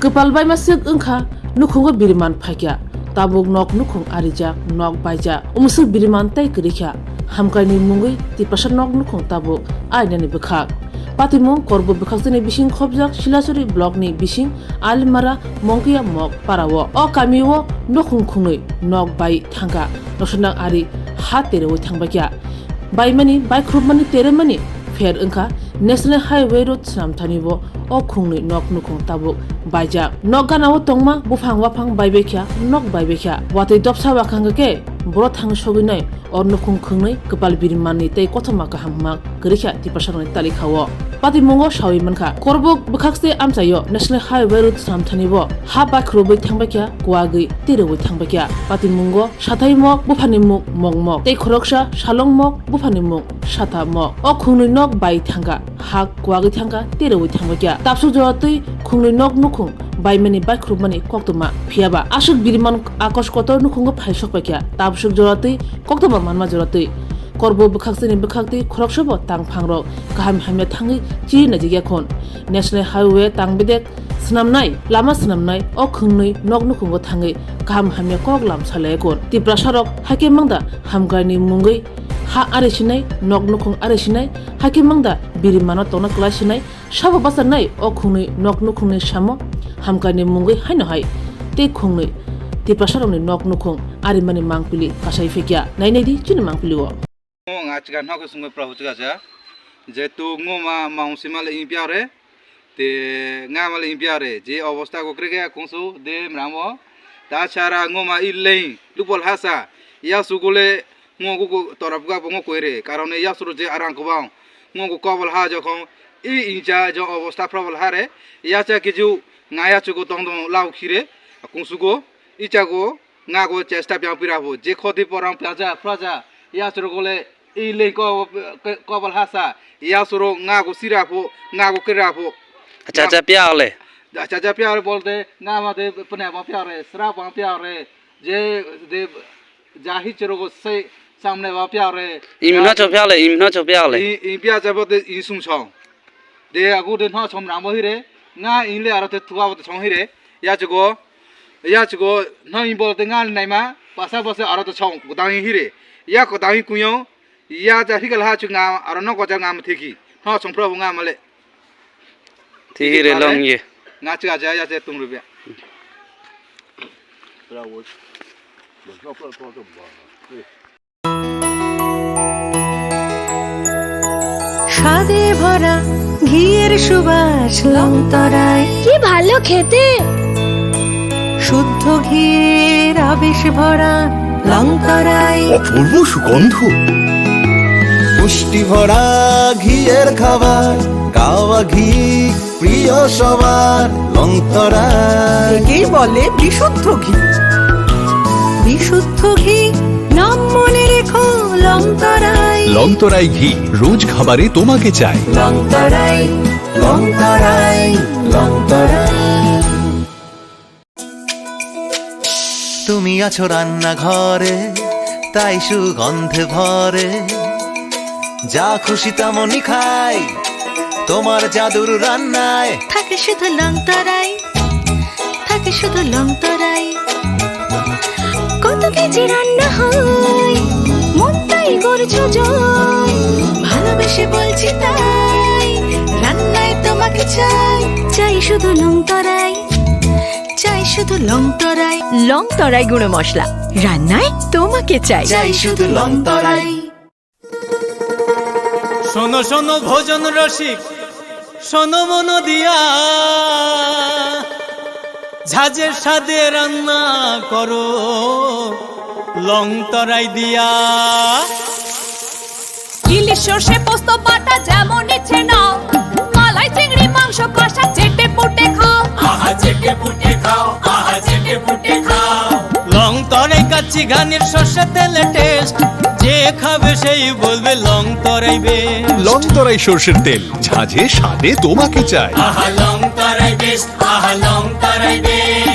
kepal bai masuk engkha nukhungo biriman phakya tabuk nok nukhung arijak nok baija umsuk biriman tai kerikha hamkani mungui ti pasar nok nukhung tabuk ainani bekhak patimung korbo bekhakjani bising khobjak silasuri block ni bising almara mongkia mok parawo o kamiwo nukhung khungnui nok bai thangka nosnang ari haterewo thangbakya baimani baikrubmani teremani fer engkha national highway road samthanibo o khungni nok nukhung tabuk baijak nok ganawo tongma bufang wafang baibekya nok baibekya watei dopsa wakhangke boro thang soginai or nukhung khungnai kepal birimani tei kothoma kahamma gerikha tipasarni talikhawo patimungo sawi mankha korbuk bekhakse amchayo national highway road samthanibo ha bakhrubai thangbakya kwagui tirewui thangbakya patimungo sathaimok bufanimuk mokmok tei khoroksa salongmok bufanimuk satamok o khungni nok bai thangka ha kwagui thangka tirewui thangbakya tapsu jawatui khungni nok nukhung baimani baikrubmani koktoma phiaba asuk biriman akos kotor nukhungo phaisokbakya tapsuk jawatui koktoma manma jawatui korbo bekhakjani bekhakti khoroksobo tangphangrok kaham hamya thangi chi najigya khon national highway tangbedek snamnai lama snamnai o khungnui nok nukhungo thangi kaham hamya kok lam salai kon tiprasarok hakemangda hamgani mungui ha aresinai nok nukhung aresinai hakemangda birimano tona klasinai sabo basanai o khungnui nok nukhungni samo hamkani mungui haino hai te khungnui tiprasarokni nok nukhung arimani mangpili kasai fekya nainedi chini mangpiliwo ngacikan hok sungguh perahu juga saja. Jetu ngoma maungsimal impiare, te ngamal impiare. Je awasta ko kerja kongsu de meramo. Ta cara ngoma ilai lupol hasa. Ya sugule ngoku torapuka bongo koire. Karena ya suruh je arang kubang ngoku kawal haja kong i inja jo awasta perahu hare. Ya cak keju ngaya cukup tong lau kire kongsu go. Ica go ngago cesta piang pirahu. Je khoti porang praja. Ya suruh gole ile ko balhasa ya suruh ngaku sirapo ngaku kerapo Acha piale bolte ngama de pene ba piare sra ba piare je de jahi chero se samne ba piare imna cho piale i pia jabote isum chong de agu de na chom ramo hire nga inle arate tuwa bote chong hire ya chugo na in bolte nga naima pasa arate chong gudang hire ya ko dang kuyo ya ja hikal ha chu nga arano ko ja nga mthiki ha chongpro nga male thire long ye nga cha ja ya je tung rubya স্বাদে ভরা ঘিয়ের সুবাস লংতরায় কি ভালো খেতে শুদ্ধ ঘিয়ের আবেশ ভরা লংতরায় অপূর্ব সুগন্ধ পুষ্টি ভরা ঘিয়ের খাবার গাওয়া ঘি প্রিয় সবার লংতরায় একেই বলে বিশুদ্ধ ঘি বিশুদ্ধ ঘি নাম মনে রেখো লংতরায় লংতরাই ঘি রোজ খাবারে তোমাকে চাই লংতরায় লংতরায় লংতরায় তুমি আছো রান্নাঘরে তাই সুগন্ধে ভরে যা খুশি তেমনই খাই তোমার জাদুর রান্নায় থাকে শুধু লংতরায় কত কেজি রান্না হয় মন তাই করছো জয় ভালোবেসে বলছি তাই রান্নায় তোমাকে চাই শুধু লংতরায় লংতরাই গুঁড়ো মশলা রান্নায় তোমাকে চাই শুধু লংতরাই শোনো শোনো ভোজন রসিক শোনো মন দিয়া ঝাঁঝের স্বাদে রান্না করো লংতরাই দিয়া ইলিশ সর্ষে পোস্ত বাটা যেমন ইচ্ছে নাও মালাই চিংড়ি মাংস কষা চেটে পুটে খাও লংতরাই কাচ্চি ঘানির সর্ষে তেলে টেস্ট যে খাবে সেই বলবে লংতরাই বেশ লংতরাই সরষের তেল ঝাঁঝে স্বাদে তোমাকে চাই লংতরাই বেশ